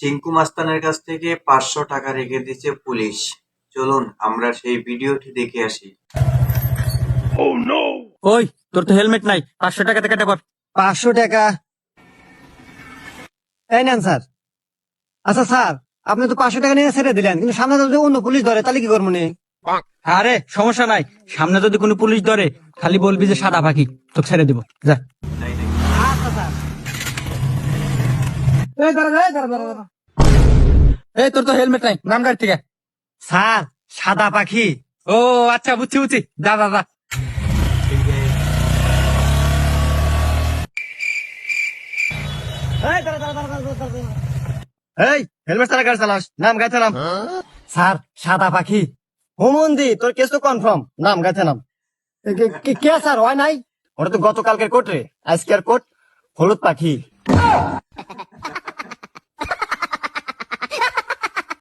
চিঙ্কু মাস্তানের কাছ থেকে 500 টাকা রেখে দিচ্ছে পুলিশ। চলুন আমরা সেই ভিডিওটি দেখে আসি। ওই, তোর তো হেলমেট নাই, 500 টাকা কেটে পর। 500 টাকা? এই নেন স্যার। আচ্ছা স্যার, আপনি তো 500 টাকা নিয়ে ছেড়ে দিলেন, কিন্তু সামনে যদি অন্য পুলিশ ধরে তাহলে কি করবো? আরে সমস্যা নাই, সামনে যদি কোনো পুলিশ ধরে খালি বলবি যে সাদা পাখি, তো ছেড়ে দিব। যা। তাই নাকি? আচ্ছা স্যার। এই দাঁড়া, এই দাঁড়া, দাঁড়া, দাঁড়া। এই, তোর তো হেলমেট নাই, নাম গাড়ি থেকে। স্যার, সাদা পাখি। ও আচ্ছা, বুঝছি বুঝছি, যা যা যা। এই দাঁড়া, দাঁড়া, দাঁড়া, দাঁড়া, দাঁড়া, দাঁড়া। এই হেলমেট ছাড়া গাড়ি চালাস, নাম গাইতে নাম। স্যার, সাদা পাখি। হুমন্দি, তোর কেস তো কনফার্ম, নাম গাইতে নাম। কে স্যার, হয় নাই? ওটা তো গতকালকের কোর্ট রে, আজকের কোর্ট হলুদ পাখি।